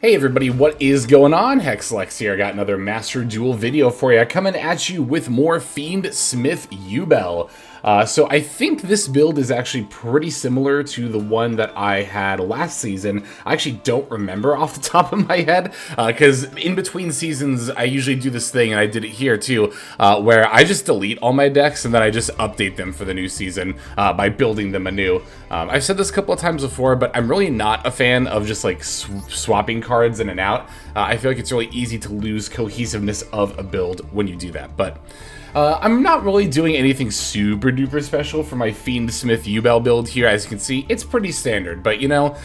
Hey everybody, what is going on? Hexlex here. I got another Master Duel video for you, coming at you with more Fiendsmith Yubel. So I think this build is actually pretty similar to the one that I had last season. I actually don't remember off the top of my head, because in between seasons I usually do this thing, and I did it here too, where I just delete all my decks and then I just update them for the new season by building them anew. I've said this a couple of times before, but I'm really not a fan of just like swapping cards in and out. I feel like it's really easy to lose cohesiveness of a build when you do that, but I'm not really doing anything super duper special for my Fiendsmith Yubel build here. As you can see, it's pretty standard, but you know,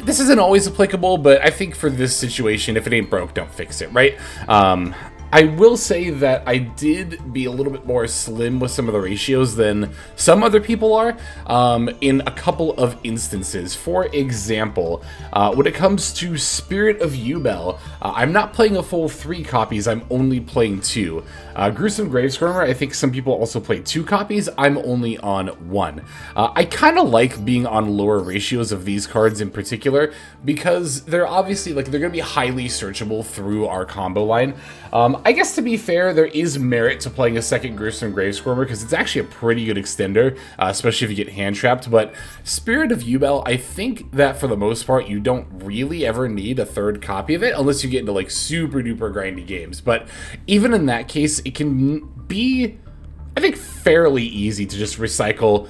this isn't always applicable, but I think for this situation, if it ain't broke, don't fix it, right? I will say that I did be a little bit more slim with some of the ratios than some other people are in a couple of instances. For example, when it comes to Spirit of Yubel, I'm not playing a full 3 copies, I'm only playing 2. Gruesome Gravescorner, I think some people also play 2 copies, I'm only on 1. I kind of like being on lower ratios of these cards in particular, because they're obviously, like, they're going to be highly searchable through our combo line. I guess to be fair, there is merit to playing a second Gruesome Gravescorner because it's actually a pretty good extender, especially if you get hand trapped. But Spirit of Yubel, I think that for the most part, you don't really ever need a 3rd copy of it unless you get into like super duper grindy games. But even in that case, it can be, I think, fairly easy to just recycle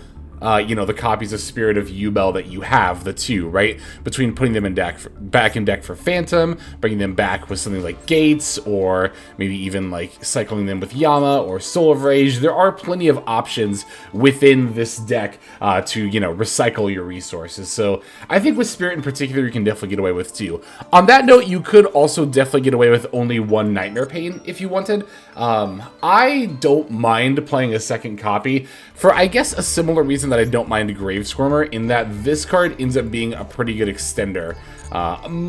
you know, the copies of Spirit of Yubel that you have, the 2, right? Between putting them in back in deck for Phantom, bringing them back with something like Gates, or maybe even like cycling them with Yama or Soul of Rage. There are plenty of options within this deck to, you know, recycle your resources. So I think with Spirit in particular, you can definitely get away with 2. On that note, you could also definitely get away with only 1 Nightmare Pain if you wanted. I don't mind playing a second copy for, I guess, a similar reason that I don't mind Gravescorner, in that this card ends up being a pretty good extender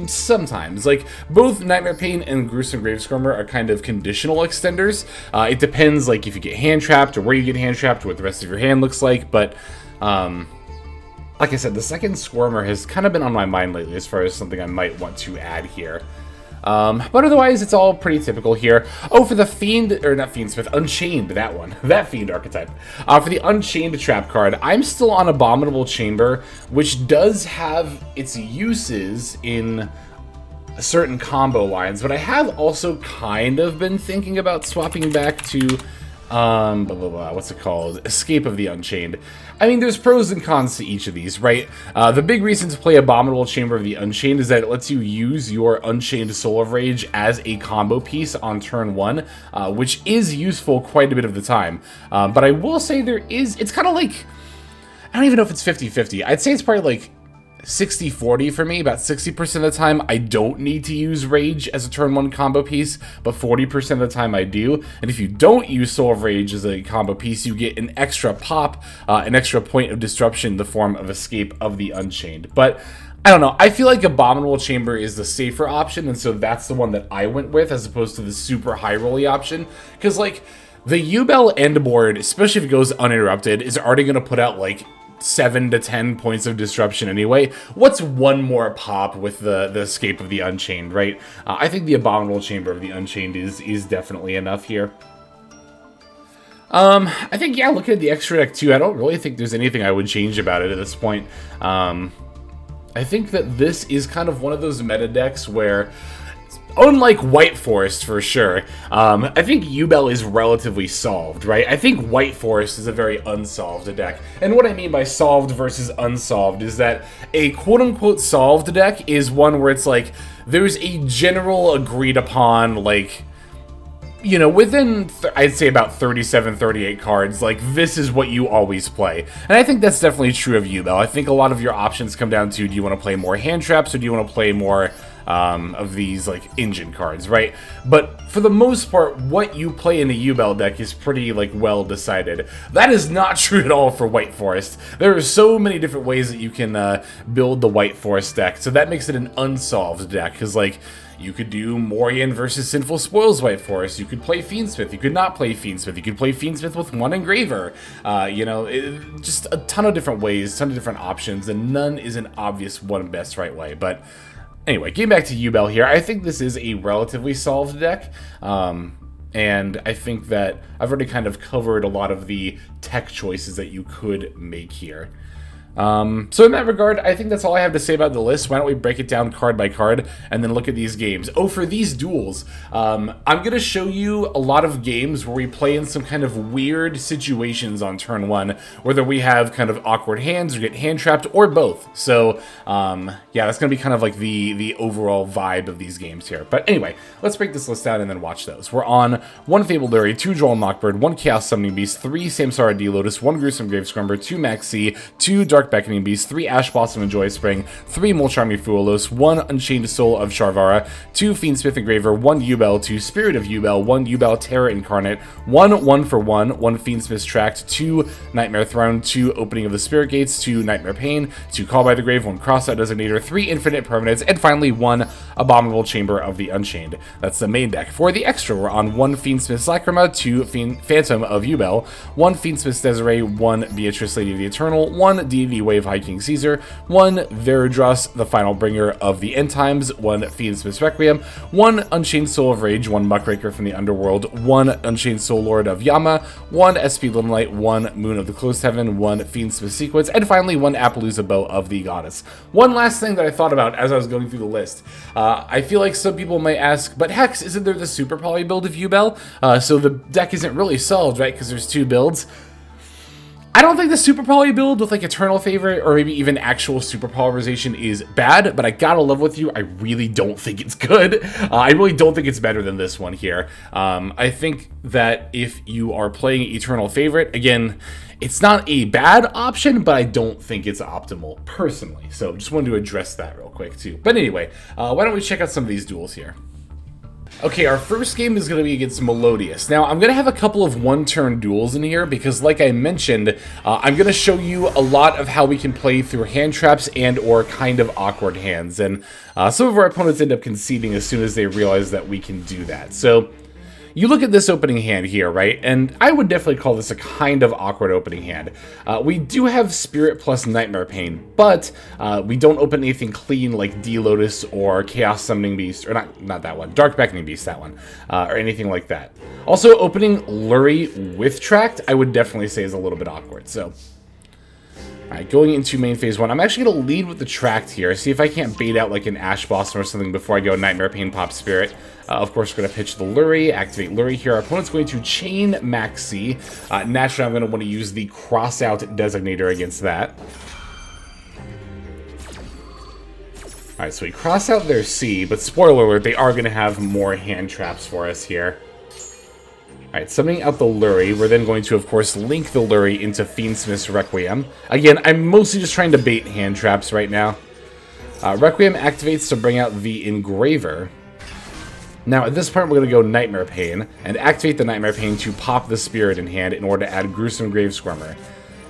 sometimes. Like, both Nightmare Pain and Gruesome Gravescorner are kind of conditional extenders. It depends, like, if you get hand trapped, or where you get hand trapped, or what the rest of your hand looks like, but like I said, the second Squirmer has kind of been on my mind lately as far as something I might want to add here. But otherwise, it's all pretty typical here. Oh, for the Fiend, or not Fiendsmith, Unchained, that one. That Fiend archetype. For the Unchained trap card, I'm still on Abominable Chamber, which does have its uses in certain combo lines, but I have also kind of been thinking about swapping back to what's it called? Escape of the Unchained. I mean, there's pros and cons to each of these, right? The big reason to play Abominable Chamber of the Unchained is that it lets you use your Unchained Soul of Rage as a combo piece on turn 1, which is useful quite a bit of the time. But I will say it's kind of like, I don't even know if it's 50-50. I'd say it's probably like 60-40 for me. About 60% of the time I don't need to use Rage as a turn 1 combo piece, but 40% of the time I do. And if you don't use Soul of Rage as a combo piece, you get an extra pop, an extra point of disruption in the form of Escape of the Unchained. But I don't know, I feel like Abominable Chamber is the safer option, and so that's the one that I went with as opposed to the super high rolly option. Because, like, the Yubel end board, especially if it goes uninterrupted, is already going to put out like 7 to 10 points of disruption anyway. What's one more pop with the Escape of the Unchained, right? I think the Abominable Chamber of the Unchained is definitely enough here. I think, yeah, looking at the extra deck too, I don't really think there's anything I would change about it at this point. I think that this is kind of one of those meta decks where, unlike White Forest, for sure, I think Yubel is relatively solved, right? I think White Forest is a very unsolved deck. And what I mean by solved versus unsolved is that a quote-unquote solved deck is one where it's like, there's a general agreed upon, like, you know, within, I'd say about 37, 38 cards, like, this is what you always play. And I think that's definitely true of Yubel. I think a lot of your options come down to, do you want to play more hand traps, or do you want to play more of these, like, engine cards, right? But for the most part, what you play in a Yubel deck is pretty, like, well decided. That is not true at all for White Forest. There are so many different ways that you can build the White Forest deck, so that makes it an unsolved deck, because, like, you could do Morian versus Sinful Spoils White Forest. You could play Fiendsmith. You could not play Fiendsmith. You could play Fiendsmith with 1 Engraver. You know, just a ton of different ways, a ton of different options, and none is an obvious one best right way. But Anyway, getting back to Yubel here, I think this is a relatively solved deck. And I think that I've already kind of covered a lot of the tech choices that you could make here. So in that regard, I think that's all I have to say about the list. Why don't we break it down card by card and then look at these games. Oh, for these duels, I'm going to show you a lot of games where we play in some kind of weird situations on turn one, whether we have kind of awkward hands or get hand trapped or both. So, yeah, that's going to be kind of like the overall vibe of these games here. But anyway, let's break this list down and then watch those. We're on 1 Fabled Lurie, 2 Droll Knockbird, 1 Chaos Summoning Beast, 3 Samsara D-Lotus, 1 Gruesome Grave Scrumber, 2 Maxi, 2 Dark Beckoning Beast, 3 Ash Blossom and Joy Spring, 3 Molcharmy Fuelos, 1 Unchained Soul of Sharvara, 2 Fiendsmith Engraver, 1 Yubel, 2 Spirit of Yubel, 1 Yubel Terror Incarnate, 1 1-for-1, 1 Fiendsmith Tract, 2 Nightmare Throne, 2 Opening of the Spirit Gates, 2 Nightmare Pain, 2 Call by the Grave, 1 Crossout Designator, 3 Infinite Permanents, and finally 1 Abominable Chamber of the Unchained. That's the main deck. For the extra, we're on 1 Fiendsmith Lacrima, 2 Phantom of Yubel, 1 Fiendsmith Desiree, 1 Beatrice Lady of the Eternal, 1 D&D Wave High King Caesar, 1 Veridros, the Final Bringer of the End Times, 1 Fiendsmith Requiem, 1 Unchained Soul of Rage, 1 Muckraker from the Underworld, 1 Unchained Soul Lord of Yama, 1 SP Little Light, 1 Moon of the Closed Heaven, 1 Fiendsmith Sequence, and finally 1 Appaloosa Bow of the Goddess. One last thing that I thought about as I was going through the list. I feel like some people might ask, but Hex, isn't there the Super Poly build of Yubel? So the deck isn't really solved, right? Because there's 2 builds. I don't think the Super Poly build with like Eternal Favorite or maybe even actual Super Polarization is bad, but I gotta level with you, I really don't think it's good. I really don't think it's better than this one here. I think that if you are playing Eternal Favorite, again, it's not a bad option, but I don't think it's optimal personally. So just wanted to address that real quick too. But anyway, why don't we check out some of these duels here. Okay, our first game is going to be against Melodious. Now, I'm going to have a couple of one-turn duels in here because, like I mentioned, I'm going to show you a lot of how we can play through hand traps and or kind of awkward hands. And some of our opponents end up conceding as soon as they realize that we can do that. So you look at this opening hand here, right? And I would definitely call this a kind of awkward opening hand. We do have Spirit plus Nightmare Pain, but we don't open anything clean like D-Lotus or Chaos Summoning Beast, or not that one, Dark Beckoning Beast, that one, or anything like that. Also, opening Lurie with Tract, I would definitely say is a little bit awkward, so. Alright, going into main phase 1, I'm actually going to lead with the Tract here, see if I can't bait out like an Ash Blossom or something before I go Nightmare Pain, Pop Spirit. Of course, we're going to pitch the Lurie, activate Lurie here. Our opponent's going to chain Maxi. Naturally, I'm going to want to use the Crossout Designator against that. Alright, so we cross out their C, but spoiler alert, they are going to have more hand traps for us here. Alright, summoning out the Lurie, we're then going to, of course, link the Lurie into Fiendsmith's Requiem. Again, I'm mostly just trying to bait hand traps right now. Requiem activates to bring out the Engraver. Now, at this point, we're going to go Nightmare Pain, and activate the Nightmare Pain to pop the Spirit in hand in order to add Gruesome Grave Scrumber.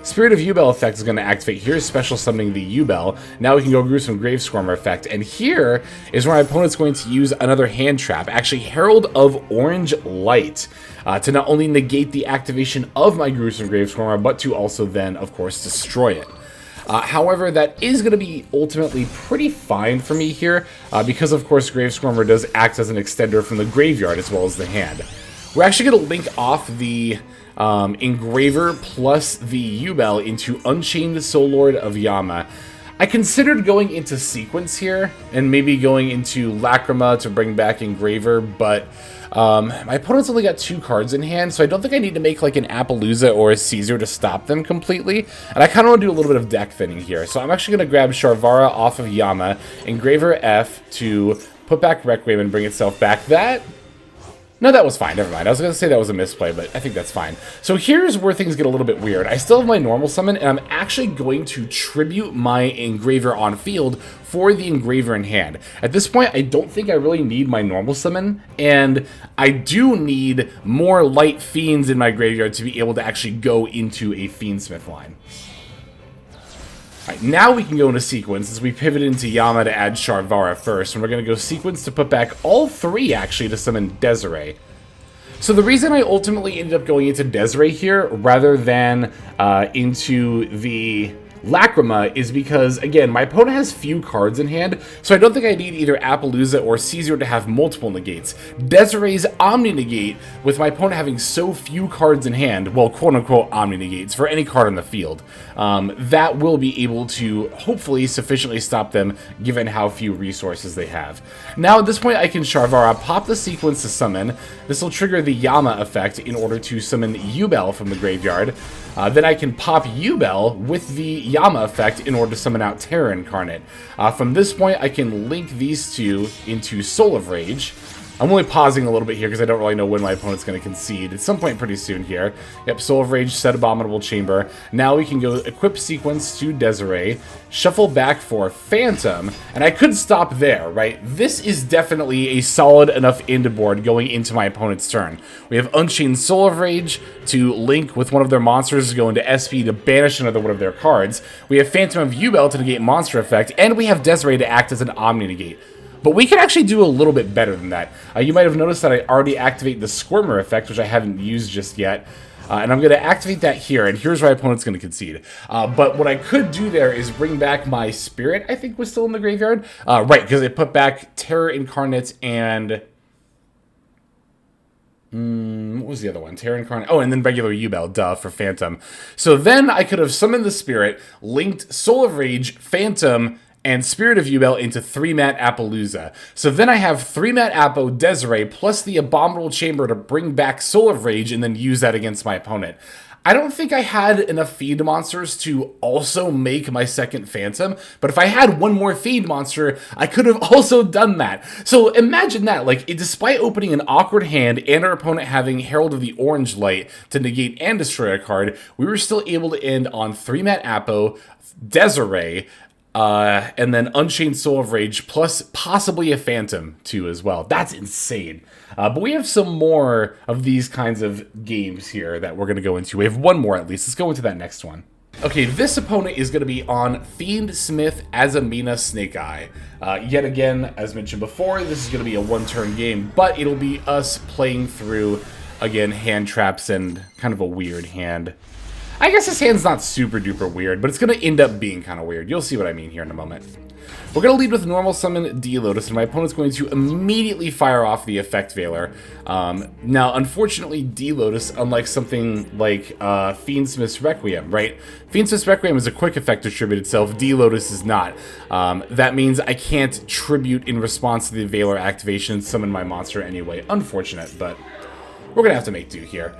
Spirit of Yubel effect is going to activate. Here's special summoning the Yubel. Now we can go Gruesome Grave Scrumber effect, and here is where my opponent's going to use another hand trap, actually Herald of Orange Light, to not only negate the activation of my Gruesome Grave Scrumber, but to also then, of course, destroy it. However, that is going to be ultimately pretty fine for me here, because of course Grave Scrumber does act as an extender from the graveyard as well as the hand. We're actually going to link off the Engraver plus the Yubel into Unchained Soul Lord of Yama. I considered going into Sequence here, and maybe going into Lacrima to bring back Engraver, but my opponent's only got 2 cards in hand, so I don't think I need to make like an Appaloosa or a Caesar to stop them completely. And I kind of want to do a little bit of deck thinning here. So I'm actually going to grab Sharvara off of Yama, Engraver F to put back Requiem and bring itself back. No, that was fine. Never mind. I was going to say that was a misplay, but I think that's fine. So here's where things get a little bit weird. I still have my normal summon, and I'm actually going to tribute my Engraver on field for the Engraver in hand. At this point, I don't think I really need my normal summon, and I do need more light fiends in my graveyard to be able to actually go into a Fiendsmith line. Alright, now we can go into Sequence as we pivot into Yama to add Sharvara first, and we're going to go Sequence to put back all 3 actually to summon Desiree. So the reason I ultimately ended up going into Desiree here rather than into the Lacrima is because, again, my opponent has few cards in hand, so I don't think I need either Appaloosa or Caesar to have multiple negates. Desiree's Omni-Negate, with my opponent having so few cards in hand, well, quote-unquote Omni-Negates, for any card on the field, that will be able to hopefully sufficiently stop them, given how few resources they have. Now, at this point, I can Sharvara, pop the sequence to summon. This will trigger the Yama effect in order to summon Yubel from the graveyard. Then I can pop Yubel with the Yama effect in order to summon out Terror Incarnate. From this point, I can link these two into Soul of Rage. I'm only pausing a little bit here because I don't really know when my opponent's going to concede. At some point pretty soon here. Yep, Soul of Rage, set Abominable Chamber. Now we can go equip sequence to Desiree, shuffle back for Phantom, and I could stop there, right? This is definitely a solid enough end board going into my opponent's turn. We have Unchained Soul of Rage to link with one of their monsters to go into SP to banish another one of their cards. We have Phantom of Yubel to negate monster effect, and we have Desiree to act as an Omni-Negate. But we can actually do a little bit better than that. You might have noticed that I already activate the Squirmer effect, which I haven't used just yet. And I'm going to activate that here, and here's where my opponent's going to concede. But what I could do there is bring back my Spirit, I think was still in the graveyard. Right, because it put back Terror Incarnate and... what was the other one? Terror Incarnate. Oh, and then regular Yubel, duh, for Phantom. So then I could have summoned the Spirit, linked Soul of Rage, Phantom, and Spirit of Yubel into 3-mat Appaloosa. So then I have 3-mat Appo, Desiree, plus the Abominable Chamber to bring back Soul of Rage and then use that against my opponent. I don't think I had enough Fiend monsters to also make my second Phantom, but if I had one more Fiend monster, I could have also done that. So imagine that, like, despite opening an awkward hand and our opponent having Herald of the Orange Light to negate and destroy a card, we were still able to end on 3-mat Appo, Desiree, and then Unchained Soul of Rage, plus possibly a Phantom, too, as well. That's insane. But we have some more of these kinds of games here that we're going to go into. We have one more, at least. Let's go into that next one. Okay, this opponent is going to be on Fiendsmith Azamina Snake Eye. Yet again, as mentioned before, this is going to be a one-turn game, but it'll be us playing through, again, hand traps and kind of a weird hand. I guess this hand's not super duper weird, but it's going to end up being kind of weird. You'll see what I mean here in a moment. We're going to lead with normal summon D-Lotus, and my opponent's going to immediately fire off the Effect Veiler. Now, unfortunately, D-Lotus, unlike something like Fiendsmith's Requiem, right? Fiendsmith's Requiem is a quick effect to tribute itself. D-Lotus is not. That means I can't tribute in response to the Veiler activation and summon my monster anyway. Unfortunate, but we're going to have to make do here.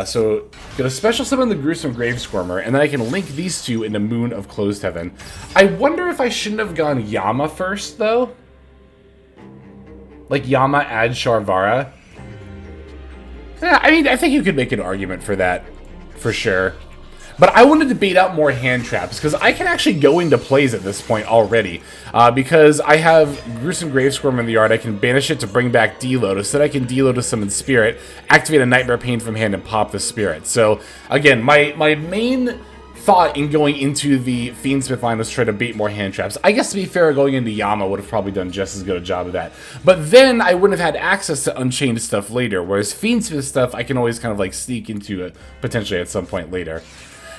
So, gonna special summon the Gruesome Grave Squirmer, and then I can link these two into Moon of Closed Heaven. I wonder if I shouldn't have gone Yama first, though? Like, Yama add Sharvara? Yeah, I mean, I think you could make an argument for that, for sure. But I wanted to bait out more hand traps, because I can actually go into plays at this point already. Because I have Gruesome Grave Squirmer in the yard, I can banish it to bring back D-Lotus, then I can D-Lotus summon Spirit, activate a Nightmare Pain from hand, and pop the Spirit. So, again, my main thought in going into the Fiendsmith line was try to bait more hand traps. I guess, to be fair, going into Yama would have probably done just as good a job of that. But then I wouldn't have had access to Unchained stuff later, whereas Fiendsmith stuff I can always kind of like sneak into it potentially at some point later.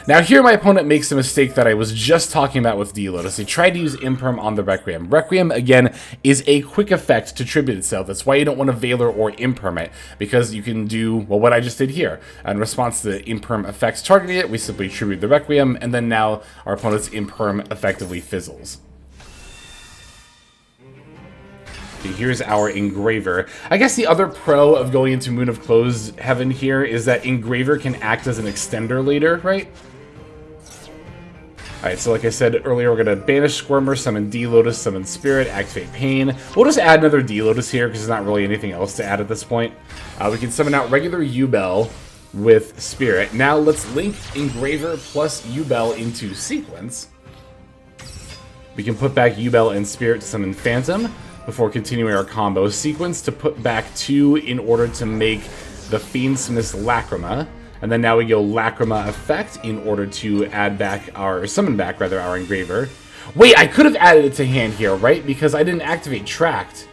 Now here my opponent makes a mistake that I was just talking about with D-Lotus. He tried to use Imperm on the Requiem. Requiem, again, is a quick effect to tribute itself. That's why you don't want to Veiler or Imperm it, because you can do, well, what I just did here. In response to the Imperm effects targeting it, we simply tribute the Requiem, and then now our opponent's Imperm effectively fizzles. Okay, here's our Engraver. I guess the other pro of going into Moon of Closed Heaven here is that Engraver can act as an extender later, right? Alright, so like I said earlier, we're going to banish Squirmer, summon D-Lotus, summon Spirit, activate Pain. We'll just add another D-Lotus here, because there's not really anything else to add at this point. We can summon out regular Yubel with Spirit. Now let's link Engraver plus Yubel into sequence. We can put back Yubel and Spirit to summon Phantom, before continuing our combo sequence to put back 2 in order to make the Fiendsmith's Lacrima. And then now we go Lacrima effect in order to add back our, summon back rather, our Engraver. Wait, I could have added it to hand here, right? Because I didn't activate Tract.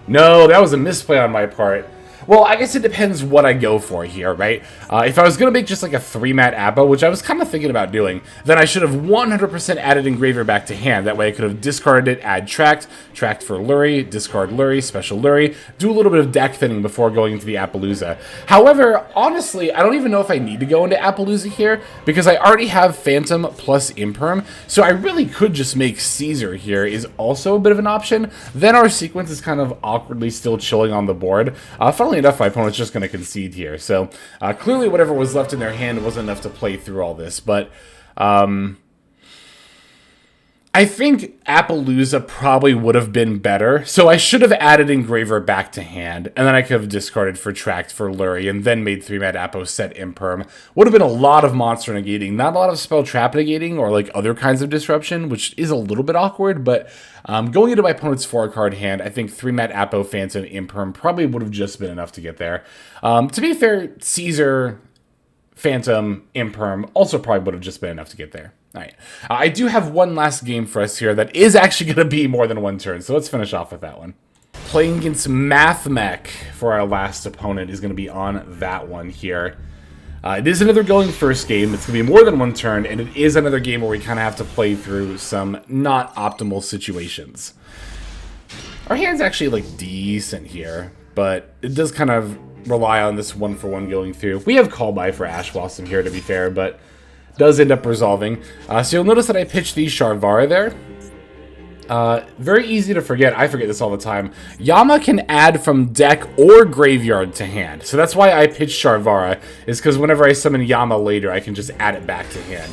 No, that was a misplay on my part. Well, I guess it depends what I go for here, right? If I was going to make just like a 3-mat Appo, which I was kind of thinking about doing, then I should have 100% added Engraver back to hand. That way I could have discarded it, add Tracked, Tracked for Lurie, discard Lurie, special Lurie, do a little bit of deck thinning before going into the Appaloosa. However, honestly, I don't even know if I need to go into Appaloosa here, because I already have Phantom plus Imperm, so I really could just make Caesar here is also a bit of an option. Then our sequence is kind of awkwardly still chilling on the board. Funnily enough, my opponent's just going to concede here. So clearly whatever was left in their hand wasn't enough to play through all this. But I think Appaloosa probably would have been better. So I should have added Engraver back to hand. And then I could have discarded for Tracked for Lurie and then made 3-mat Appo set Imperm. Would have been a lot of monster negating. Not a lot of spell trap negating or like other kinds of disruption, which is a little bit awkward. But going into my opponent's 4-card hand, I think 3-mat Appo, Phantom, Imperm probably would have just been enough to get there. To be fair, Caesar, Phantom, Imperm also probably would have just been enough to get there. All right. I do have one last game for us here that is actually going to be more than one turn, so let's finish off with that one. Playing against Mathmech for our last opponent is going to be on that one here. It is another going first game. It's going to be more than one turn, and it is another game where we kind of have to play through some not optimal situations. Our hand's actually, like, decent here, but it does kind of rely on this 1-for-1 going through. We have Call By for Ash Blossom here, to be fair, but does end up resolving. So you'll notice that I pitched the Sharvara there. Very easy to forget. I forget this all the time. Yama can add from deck or graveyard to hand. So that's why I pitched Sharvara, is because whenever I summon Yama later, I can just add it back to hand.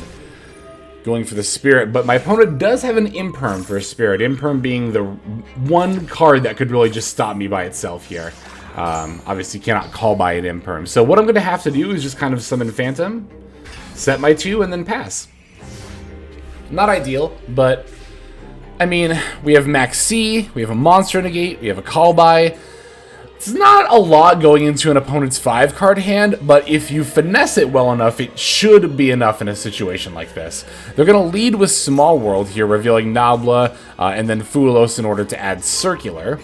Going for the Spirit, but my opponent does have an Imperm for a Spirit. Imperm being the one card that could really just stop me by itself here. Obviously cannot Call By an Imperm. So what I'm going to have to do is just kind of summon Phantom, set my 2, and then pass. Not ideal, but I mean, we have Max C, we have a Monster Negate, we have a Call By. It's not a lot going into an opponent's 5-card hand, but if you finesse it well enough, it should be enough in a situation like this. They're going to lead with Small World here, revealing Nabla, and then Fuelos in order to add Circular.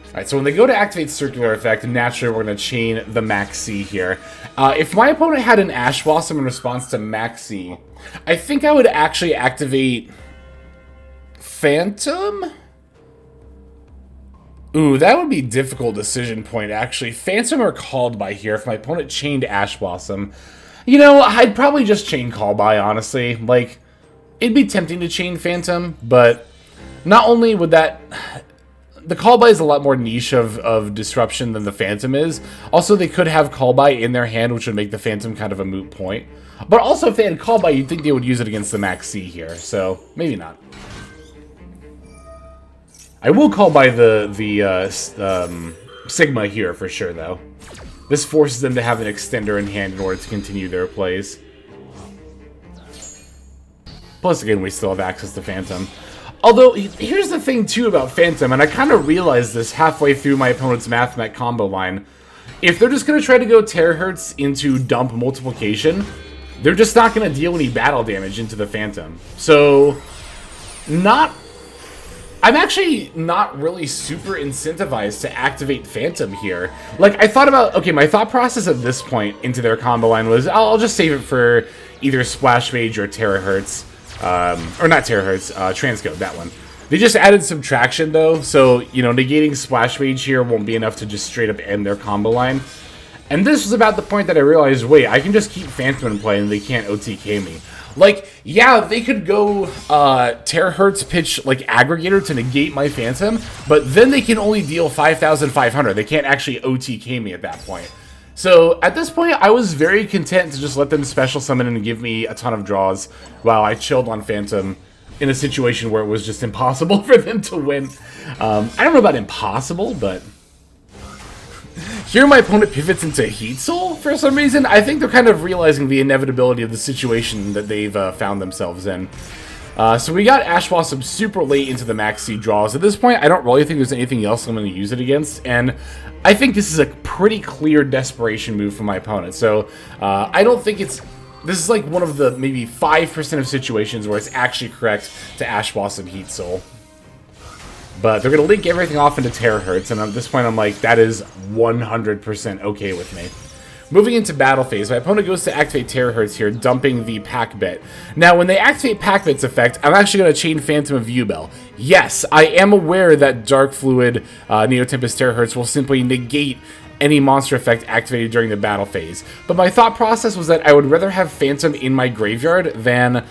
Alright, so when they go to activate Circular Effect, naturally we're going to chain the Max C here. If my opponent had an Ash Blossom in response to Max C, I think I would actually activate Phantom? Ooh, that would be a difficult decision point, actually. Phantom or Called By here if my opponent chained Ash Blossom. You know, I'd probably just chain Call By, honestly. Like, it'd be tempting to chain Phantom, but not only would that... The Call By is a lot more niche of disruption than the Phantom is. Also, they could have Call By in their hand, which would make the Phantom kind of a moot point. But also, if they had Call By, you'd think they would use it against the Max C here. So, maybe not. I will Call By the Sigma here for sure, though. This forces them to have an extender in hand in order to continue their plays. Plus, again, we still have access to Phantom. Although, here's the thing, too, about Phantom, and I kind of realized this halfway through my opponent's Mathmech combo line. If they're just going to try to go Terahertz into Dump Multiplication, they're just not going to deal any battle damage into the Phantom. So, I'm actually not really super incentivized to activate Phantom here. Like, I thought about... Okay, my thought process at this point into their combo line was, I'll just save it for either Splash Mage or Terahertz. Or not Terahertz, Transcode, that one. They just added Subtraction, though, so, you know, negating Splash Mage here won't be enough to just straight up end their combo line. And this was about the point that I realized, wait, I can just keep Phantom in play and they can't OTK me. Like, yeah, they could go Terahertz pitch, like, Aggregator to negate my Phantom, but then they can only deal 5,500. They can't actually OTK me at that point. So, at this point, I was very content to just let them special summon and give me a ton of draws while I chilled on Phantom in a situation where it was just impossible for them to win. I don't know about impossible, but... Here my opponent pivots into Heat Soul for some reason. I think they're kind of realizing the inevitability of the situation that they've found themselves in. So we got Ash Blossom super late into the Max C draws. At this point, I don't really think there's anything else I'm going to use it against, and I think this is a pretty clear desperation move from my opponent. So I don't think it's... This is like one of the maybe 5% of situations where it's actually correct to Ash Blossom Heat Soul. But they're going to link everything off into terahertz, and at this point I'm like, that is 100% okay with me. Moving into battle phase, my opponent goes to activate terahertz here, dumping the pack bit. Now, when they activate pack bit's effect, I'm actually going to chain Phantom of Yubel. Yes, I am aware that Dark Fluid Neo Tempest terahertz will simply negate any monster effect activated during the battle phase. But my thought process was that I would rather have Phantom in my graveyard than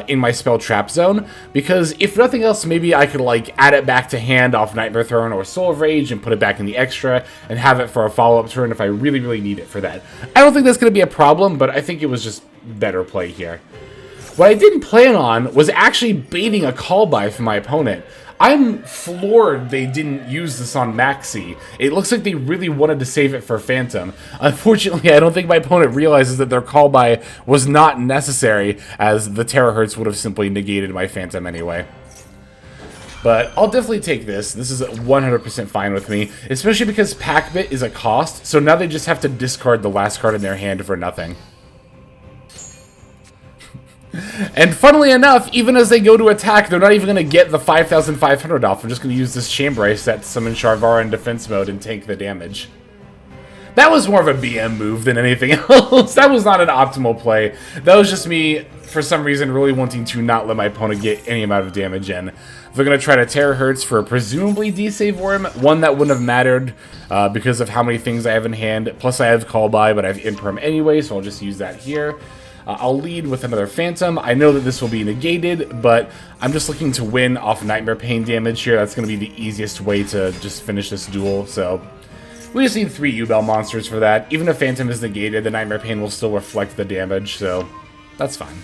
in my spell trap zone, because if nothing else, maybe I could like add it back to hand off Nightmare Throne or Soul of Rage and put it back in the extra and have it for a follow-up turn if I really, really need it for that. I don't think that's going to be a problem, but I think it was just better play here. What I didn't plan on was actually baiting a call by from my opponent. I'm floored they didn't use this on Maxi. It looks like they really wanted to save it for Phantom. Unfortunately, I don't think my opponent realizes that their call by was not necessary, as the terahertz would have simply negated my Phantom anyway. But I'll definitely take this. This is 100% fine with me, especially because Pack Bit is a cost, so now they just have to discard the last card in their hand for nothing. And funnily enough, even as they go to attack, they're not even going to get the 5,500 off. They're just going to use this Chamber Ice set to summon Sharvara in defense mode and tank the damage. That was more of a BM move than anything else. That was not an optimal play. That was just me, for some reason, really wanting to not let my opponent get any amount of damage in. They're going to try to terahertz for presumably D-Save Worm. One that wouldn't have mattered because of how many things I have in hand. Plus I have Call By, but I have Imperm anyway, so I'll just use that here. I'll lead with another Phantom. I know that this will be negated, but I'm just looking to win off Nightmare Pain damage here. That's going to be the easiest way to just finish this duel, so we just need 3 Yubel monsters for that. Even if Phantom is negated, the Nightmare Pain will still reflect the damage, so that's fine.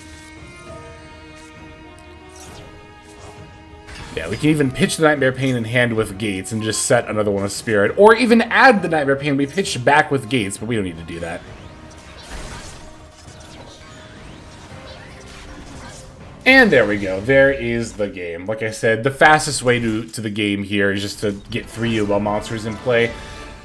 Yeah, we can even pitch the Nightmare Pain in hand with Gates and just set another one of Spirit, or even add the Nightmare Pain we pitched back with Gates, but we don't need to do that. And there we go. There is the game. Like I said, the fastest way to the game here is just to get 3 Yubel monsters in play.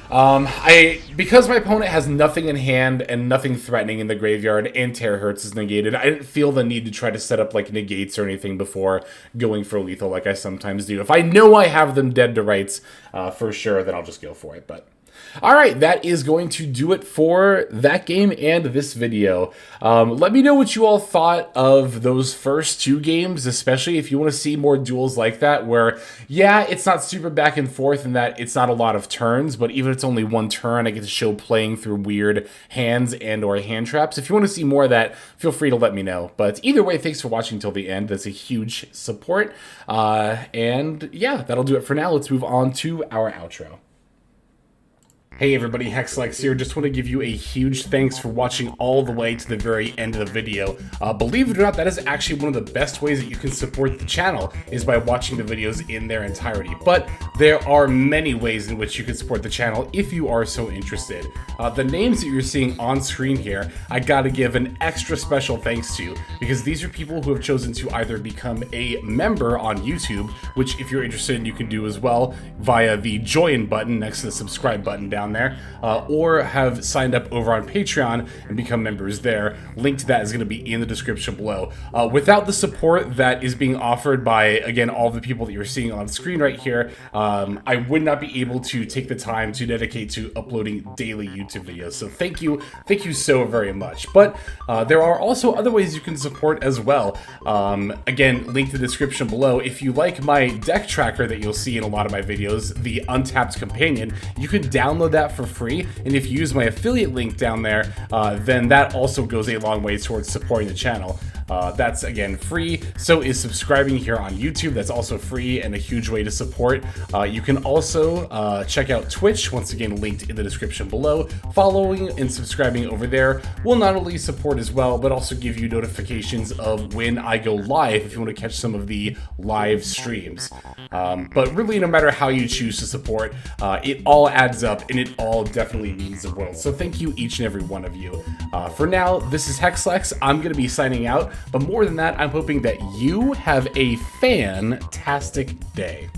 Because my opponent has nothing in hand and nothing threatening in the graveyard and terahertz is negated, I didn't feel the need to try to set up like negates or anything before going for lethal like I sometimes do. If I know I have them dead to rights for sure, then I'll just go for it. But alright, that is going to do it for that game and this video. Let me know what you all thought of those first 2 games, especially if you want to see more duels like that, where, yeah, it's not super back and forth in that it's not a lot of turns, but even if it's only 1 turn, I get to show playing through weird hands and or hand traps. If you want to see more of that, feel free to let me know. But either way, thanks for watching till the end. That's a huge support. And yeah, that'll do it for now. Let's move on to our outro. Hey everybody, Hexlex here. Just want to give you a huge thanks for watching all the way to the very end of the video. Believe it or not, that is actually one of the best ways that you can support the channel, is by watching the videos in their entirety. But there are many ways in which you can support the channel if you are so interested. The names that you're seeing on screen here, I gotta give an extra special thanks to, because these are people who have chosen to either become a member on YouTube, which if you're interested you can do as well via the join button next to the subscribe button down there, or have signed up over on Patreon and become members there. Link to that is going to be in the description below. Without the support that is being offered by, again, all the people that you're seeing on screen right here, I would not be able to take the time to dedicate to uploading daily YouTube videos. So thank you so very much. But there are also other ways you can support as well. Again, link to the description below. If you like my deck tracker that you'll see in a lot of my videos, the Untapped Companion, you can download that for free, and if you use my affiliate link down there, then that also goes a long way towards supporting the channel. That's, again, free. So is subscribing here on YouTube. That's also free and a huge way to support. You can also check out Twitch, once again linked in the description below. Following and subscribing over there will not only support as well, but also give you notifications of when I go live if you want to catch some of the live streams. But really, no matter how you choose to support, it all adds up and it all definitely means the world. So thank you, each and every one of you. For now, this is Hexlex. I'm going to be signing out. But more than that, I'm hoping that you have a fantastic day.